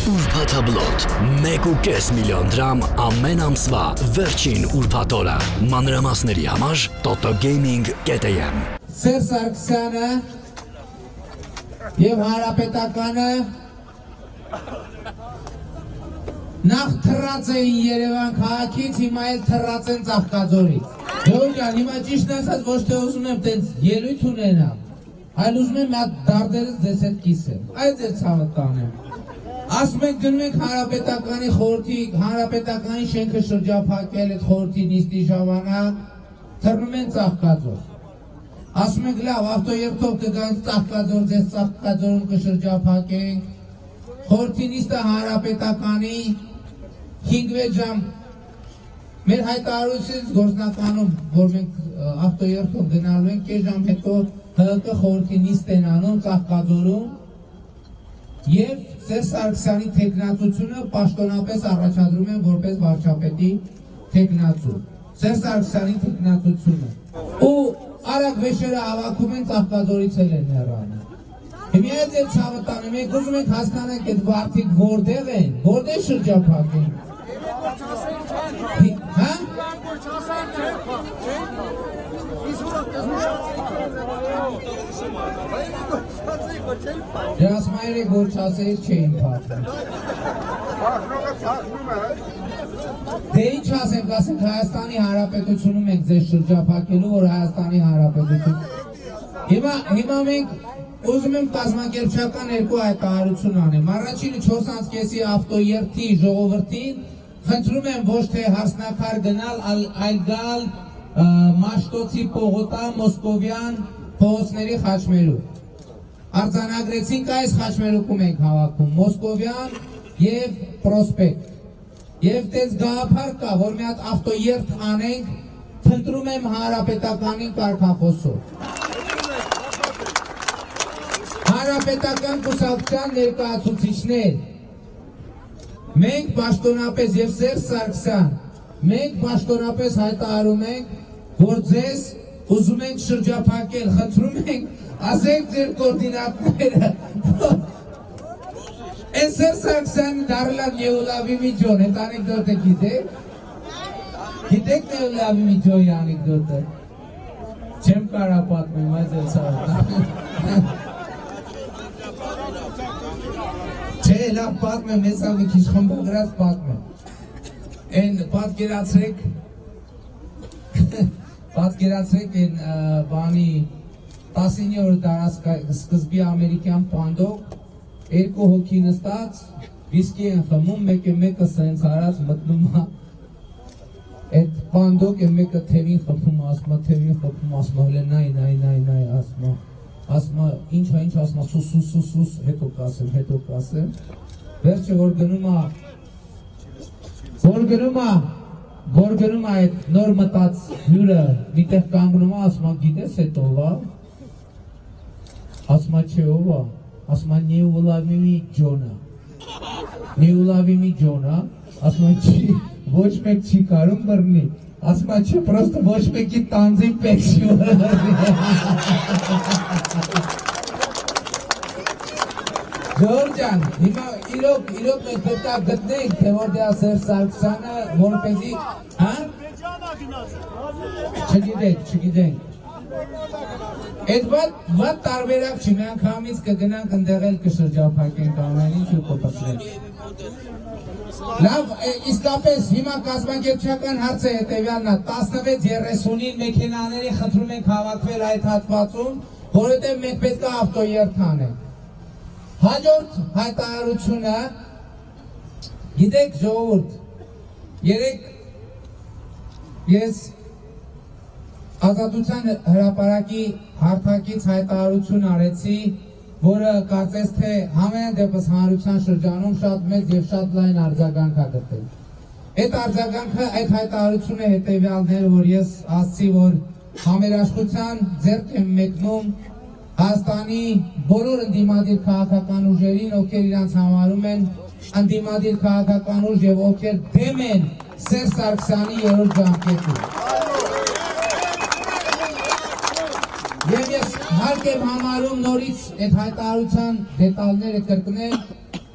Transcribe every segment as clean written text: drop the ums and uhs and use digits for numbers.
Ուրբաթաբլոտ 1.5 միլիոն դրամ ամեն ամսվա վերջին ուրբաթ օրը մանրամասների համար totogaming.am Սերժ Սարգսյանը եւ Հանրապետականը նախ թռած էին Երևան քաղաքից, հիմա էլ թռած են Ծաղկաձորից։ Գեորգյան, հիմա ճիշտ ասած ոչ թե ուզում եմ տենց ելույթ ունենամ, այլ ուզում եմ այդ դարդերս ձեզ հետ կիսեմ, այդ ձեր ցավը տանեմ։ Ասում ենք գնում ենք Հանրապետականի խորհրդի, Հանրապետականի շենքը շրջափակել այդ խորհրդի նիստի ժամանակ, թռնում են Ծաղկաձոր։ Ասում ենք լավ, ավտոերթով կգանք Ծաղկաձոր, ձեզ Ծաղկաձորում կշրջափակենք։ Խորհրդի նիստը Հանրապետականի 5-6 ժամ մեր հայտարարությունից գործնականում, որ մենք ավտոերթով գնալու ենք, կես ժամ հետո ՀԿ խորհրդի նիստ են անում Ծաղկաձորում եւ Սերժ Սարգսյանի թեկնածությունը պաշտոնապես առաջադրում են որպես վարչապետի թեկնածու։ Սերժ Սարգսյանի թեկնածությունը։ Ու արագ վեշերը հավաքում են Ծաղկաձորից էլ են հեռանում։ Հիմա ձեր ցավը տանը, մենք ուզում ենք հասկանանք այդ վարդիկ որտեղ են, որտեղ շրջափակեն։ Հա? Դրասմայրը որ չասեիր չէին փակում։ Դե ինչ ասենք, ասենք Հայաստանի Հանրապետությունում ենք ձեզ շրջափակելու, որ Հայաստանի Հանրապետություն։ Հիմա մենք ուզում եմ կազմակերպչական երկու հայտարարություն անեմ։ Առաջինը 4:30-ի ավտոերթի ժողովրդին խնդրում եմ ոչ թե հարսնակար գնալ, այլ գալ Մաշտոցի պողոտա Մոսկովյան փողոցների խաչմերուկ։ Արձանագրեցինք այս խաչմերուկում ենք հավաքում Մոսկովյան եւ Պրոսպեկտ։ Եվ տես գաղափար կա, որ մի հատ ավտոերթ անենք, փնտրում եմ Հանրապետականին կարգախոսով։ Հանրապետական կուսակցության ներկայացուցիչներ, մենք պաշտոնապես եւ Սերժ Սարգսյան, մենք պաշտոնապես հայտարարում ենք, որ ձեզ ուզում ենք շրջափակել, խնդրում ենք, ասենք ձեր կոորդինատները, Այս Սերժ Սարգսյանը դարել է Նեոլավիմի Ջոն, այդ անեկդոտը գիտեք? Գիտեք Նեոլավիմի Ջոյի անեկդոտը? Չեմ կարա պատմեմ, այս էլ սարդ։ Չէ, լավ պատմեմ, ես աղի քիչ խմբագրած պատմեմ։ Են պատկերացրեք են բանի 19-րդ դարաշրջանի ամերիկյան պանդոկ, երկու հոգի նստած, վիսկի են խմում, մեկը սենց արած մտնում է, այդ պանդոկ է մեկը թևին խփում, ասма, նայ, ասма, ինչ, ասма, սուս, հետո կասեմ, վերջը որ գնում է այդ նոր մտած հյուրը, միտեղ կանգնում է, ասма, գիտես հետո ով է, ասма, չէ ով է, ասма, Նեոլավիմի Ջոնը, ասма, ոչ մեկ չի կարում բռնի, ասма, չէ, պրոստը ոչ մեկի տանձի պենսիոնը։ Գեորգյան, հիմա իրոք մենք պետք է գտնենք, թե որ դրա Սերժ Սարգսյանը որպեսզի, հա? Չգիտենք։ Այդ վատ տարբերակ չի, մի անգամից կգնանք ընդեղ էլ կշրջափակենք ամեն ինչ ու կպտրենք։ Լավ, իսկապես հիմա կազմակերպչական հարցը հետևյալն է, 16:30-ին մեքենաների խնդրում ենք հավաքվել այդ հատվածում, որովհետև մենք պետք է ավտոերթ անենք։ Հաջորդ հայտարարությունը, գիտեք ժողովուրդ, երեկ ես Ազատության հրապարակի հարթակից հայտարարություն արեցի, որը կարծես թե համենայն դեպս հանրության շրջանում շատ մեծ եւ շատ լայն արձագանք ա գտել։ Այդ արձագանքը, այդ հայտարարությունը հետևյալն էր, որ ես ասացի, որ համերաշխության ձեռք եմ մեկնում Հայաստանի բոլոր ընդդիմադիր քաղաքական ուժերին, ովքեր իրանց համարում են ընդդիմադիր քաղաքական ուժ եւ ովքեր դեմ են Սերժ Սարգսյանի երրորդ ժամկետին։ Եվ ես հարկ եմ համարում նորից այդ հայտարարության դետալները կրկնել,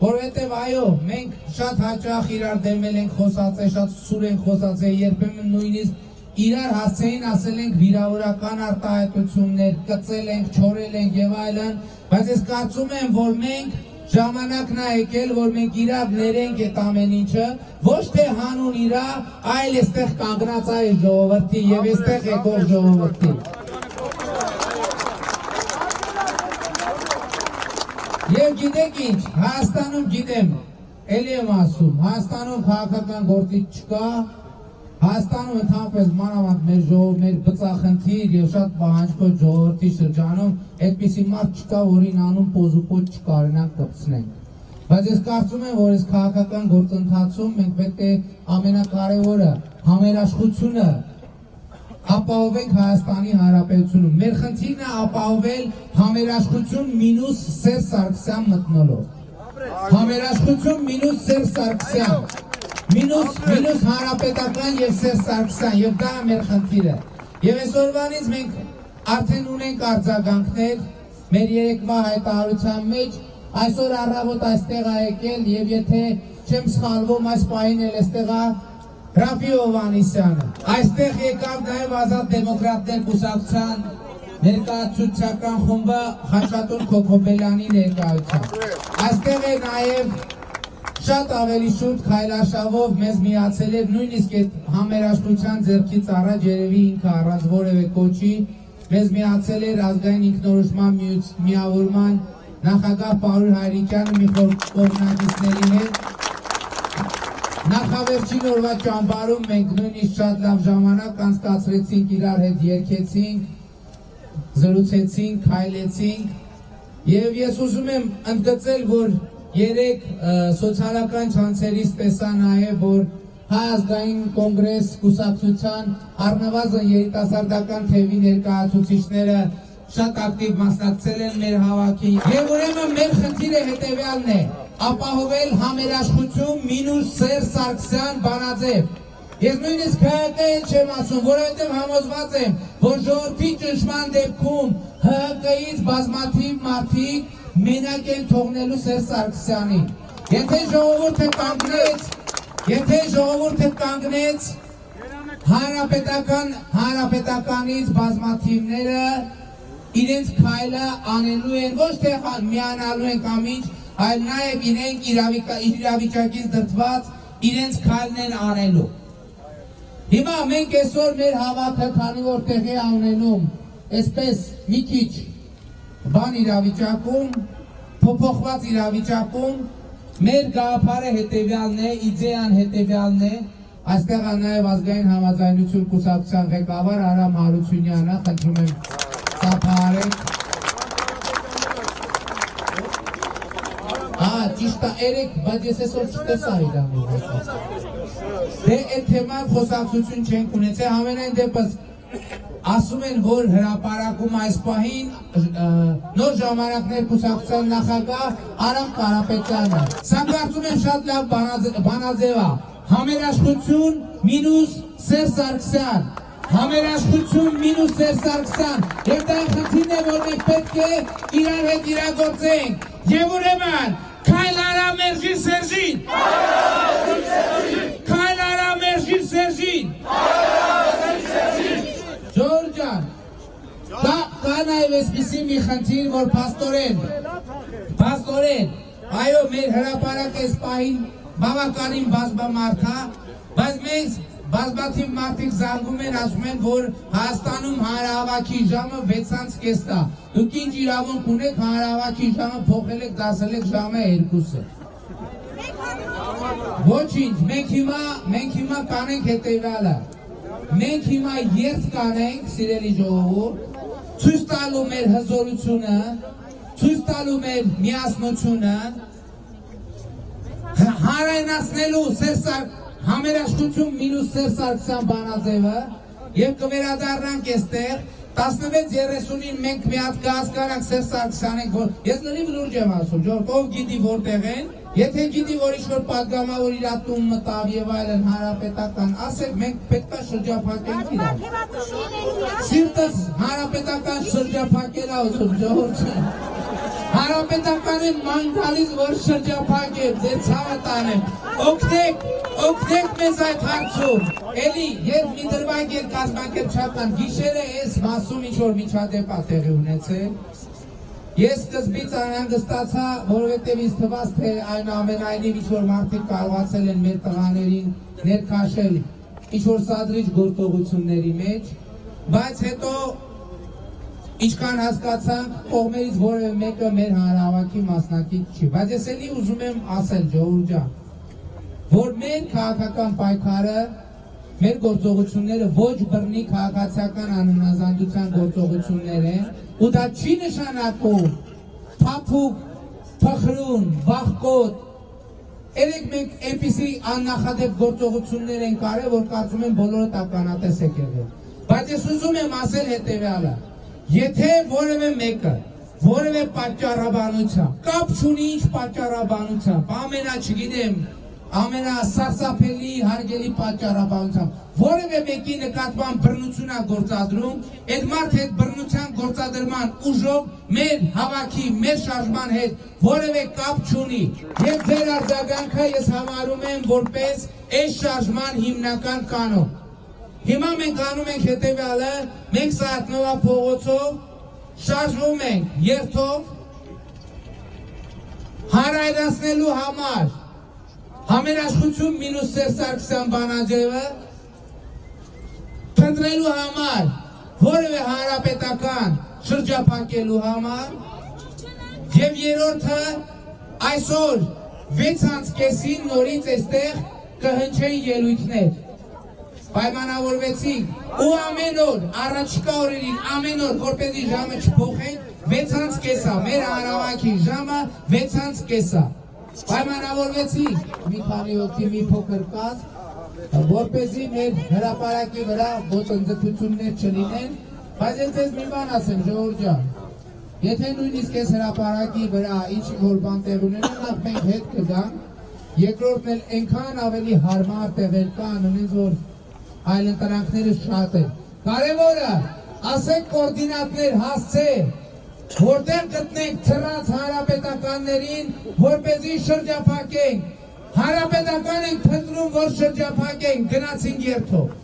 որովհետև այո, մենք շատ հաճախ իրար դեմել ենք խոսացել, շատ սուր ենք խոսացել, երբեմն նույնիսկ իրար հասցեին ասել ենք վիրավորական արտահայտություններ, կծել ենք, չորել ենք եւ այլն, բայց ես կարծում եմ, որ մենք ժամանակն է եկել, որ մենք իրար ներենք այդ ամեն ինչը, ոչ թե հանուն իրա, այլ այստեղ կանգնած այլ ժողովրդի եւ այստեղ եկող ժողովրդի։ Եվ գիտեք ինչ, Հայաստանում գիտեմ, էլի եմ ասում, Հայաստանում քաղաքական գործիչ չկա, Հայաստանում ընդհանրապես մանավանդ մեր ժողով, մեր բծախնդիր եւ շատ պահանջկոտ ժողովրդի շրջանում այդպիսի մարդ չկա, որին անուն պոզուպոտ չկարենանք կպցնենք։ Բայց ես կարծում եմ, որ այս քաղաքական գործընթացում մենք պետք է ամենակարևորը համերաշխությունը ապահովենք Հայաստանի Հանրապետությունում։ Մեր խնդիրն է ապահովել համերաշխություն մինուս Սերժ Սարգսյան մթնոլորտ։ Համերաշխություն մինուս Սերժ Սարգսյան։ Մինուս Հանրապետական եւ Սերժ Սարգսյան, եւ դա է մեր խնդիրը։ Եվ այսօրվանից մենք արդեն ունենք արձագանքներ մեր երեկվա հայտարարության մեջ, այսօր առավոտ այստեղ է եկել եւ եթե չեմ սխալվում այս պահին էլ այստեղ է Ռաֆի Հովհաննիսյանը։ Այստեղ եկավ նաեւ Ազատ դեմոկրատներ կուսակցության ներկայացուցչական խումբը Խաչատուր Քոքոբելյանի ներկայությամբ։ Այստեղ է նաեւ շատ ավելի շուտ քայլարշավով մեզ միացել էր նույնիսկ այդ համերաշխության ձեռքից առաջ երևի ինքը առանց որևէ կոչի մեզ միացել էր ազգային ինքնորոշման միավորման նախագահ Պարուհի Հայրիկյանը մի կողմնակիցների հետ։ Նախավերջին օրվա ճամբարում մենք նույնիսկ շատ լավ ժամանակ անցկացրեցինք, իրար հետ երգեցինք, զրուցեցինք, քայլեցինք եւ ես ուզում եմ ընդգծել, որ երեք սոցիալական ցանցերից տեսա նաև, որ Հայ ազգային կոնգրես կուսակցության առնվազն երիտասարդական թևի ներկայացուցիչները շատ ակտիվ մասնակցել են մեր հավաքին։ Եվ ուրեմն մեր խնդիրը հետևյալն է՝ ապահովել համերաշխություն մինուս Սերժ Սարգսյան բանաձև։ Ես նույնիսկ ՀՀԿ-ին չեմ ասում, որովհետև համոզված եմ, որ ժողովրդի ճնշման դեպքում ՀՀԿ-ից բազմաթիվ մարդիկ մենակ են թողնելու Սերժ Սարգսյանին։ Եթե ժողովուրդը կանգնեց, հանրապետականից բազմաթիվները իրենց քայլը անելու են, ոչ թե միանալու են կամ ինչ, այլ նաև իրենք իրավիճակից դրդված իրենց քայլն են անելու։ Հիմա մենք այսօր մեր հավաքը, քանի որ տեղի ունենում, այսպես մի քիչ բան իրավիճակում, փոփոխված իրավիճակում, մեր գաղափարը հետևյալն է, իդեան հետևյալն է, այստեղ է նաև ազգային համաձայնություն կուսակցության ղեկավար Արամ Հարությունյանը, խնդրում եմ սափահարեք։ Ճիշտ է, երեք, բայց ես այսօր չտեսա իրան։ Դե այդ թեման խոսակցություն չենք ունեցել, համենայն դեպս ասում են, որ հրապարակում այս պահին նոր ժամանակներ կուսակցության նախագահ Արամ Կարապետյանը։ Սա կարծում եմ շատ լավ բանաձև է։ Համերաշխություն մինուս Սերժ Սարգսյան։ Համերաշխություն մինուս Սերժ Սարգսյան։ Եվ դա խնդիրն է, որ մենք պետք է իրար հետ իրագործենք։ Եվ ուրեմն քայլ արա Մերժին Սերժին։ Քայլ արա Մերժին Սերժին։ Ժողովուրդ ջան, կա նաև այսպիսի մի խնդիր, որ փաստորեն, այո, մեր հրապարակը այս պահին բավականին բազմամարդ է, բայց մենք բազմաթիվ մարդիկ զանգում են, ասում են, որ Հայաստանում հանրահավաքի ժամը 6:30 է։ Դուք ինչ իրավունք ունեք հանրահավաքի ժամը փոխել եք, դասել եք ժամը 2-ը։ Ոչինչ, մենք հիմա կանենք հետևյալը։ Մենք հիմա երթ կանենք, սիրելի ժողովուրդ, ցույց տալու մեր հզորությունը, ցույց տալու մեր միասնությունը, հանրայնացնելու համերաշխություն մինուս Սերժ Սարգսյան բանաձևը եւ կվերադառնանք այստեղ 16:30-ին մենք մի հատ կհասկանանք Սերժ Սարգսյանին, որ ես լրիվ լուրջ եմ ասում, ով գիտի որտեղ են, եթե գիտի, որ ինչ-որ պատգամավոր իր տուն մտավ եւ այլն հանրապետական, ասեք մենք պետք է շրջափակենք իրար։ Սիրտս հանրապետական շրջափակել է ուզում, ժողովուրդ։ Հանրապետականին մանգալից որ շրջափակել, ձեր ցավը տանեմ, օգնեք մեզ այդ հարցում, էլի, երբ մի դրվագ էր կազմակերպչական, գիշերը ես մասում ինչ-որ միջադեպ ա տեղի ունեցել, ես սկզբից անհանգստացա, որովհետև ինձ թվաց, թե այն ամենայնիվ ինչ-որ մարդիկ կարողացել են մեր տղաներին ներքաշել ինչ-որ սադրիչ գործողությունների մեջ, բայց հետո ինչքան հասկացանք, կողմերից որևէ մեկը մեր հանրահավաքի մասնակից չի, բայց ես էլի ուզում եմ ասել, ժողովուրդ ջան, որ մեր քաղաքական պայքարը, մեր գործողությունները ոչ բռնի քաղաքացիական անհնազանդության գործողություններ են, ու դա չի նշանակում փափուկ, փխրուն, վախկոտ, երեք մենք այնպիսի աննախադեպ գործողություններ են կարել, որ կարծում եմ բոլորը տականատես եք եղել, բայց ես ուզում եմ ասել հետևյալը, եթե որևէ մեկը, որևէ պատճառաբանությամբ, կապ չունի ինչ պատճառաբանությամբ, չգիտեմ, ամենասարսափելի հարգելի պատճառաբանությամբ, որևէ մեկի նկատմամբ բռնություն է գործադրում, այդ մարդը այդ բռնության գործադրման ուժով մեր հավաքի, մեր շարժման հետ որևէ կապ չունի, եւ ձեր արձագանքը ես համարում եմ որպես այս շարժման հիմնական կանոն։ Հիմա մենք անում ենք հետևյալը, մենք Սայաթ-Նովա փողոցով շարժվում ենք երթով հանրայնացնելու համար Համերաշխություն մինուս Սերժ Սարգսյան բանաձևը փնտրելու համար, որևէ հանրապետական շրջափակելու համար, եւ երրորդը այսօր 6:30-ին նորից այստեղ կհնչեն ելույթներ։ Պայմանավորվեցինք ու ամեն օր, առաջիկա օրերին ամեն օր, որպեսզի ժամը չփոխենք, 6:30-ա, մեր հանրահավաքի ժամը 6:30-ա։ Պայմանավորվեցինք մի քանի հոգի մի փոքր կազմ, որպեսզի մեր հրապարակի վրա ոտնձգություններ չլինեն, բայց ես ձեզ մի բան ասեմ, ժողովուրդ ջան, եթե նույնիսկ այս հրապարակի վրա ինչ որ բան տեղ ունենա, նախ մենք հետ կգանք, երկրորդն էլ այնքան ավելի հարմար տեղեր կան, ունենց որ այլընտրանքները շատ են։ Կարևորը, ասեք կոորդինատներ հասցե, որտեղ գտնենք թռած հանրապետականներին, որպեսզի շրջափակենք, հանրապետական ենք փնտրում, որ շրջափակենք, գնացինք երթով։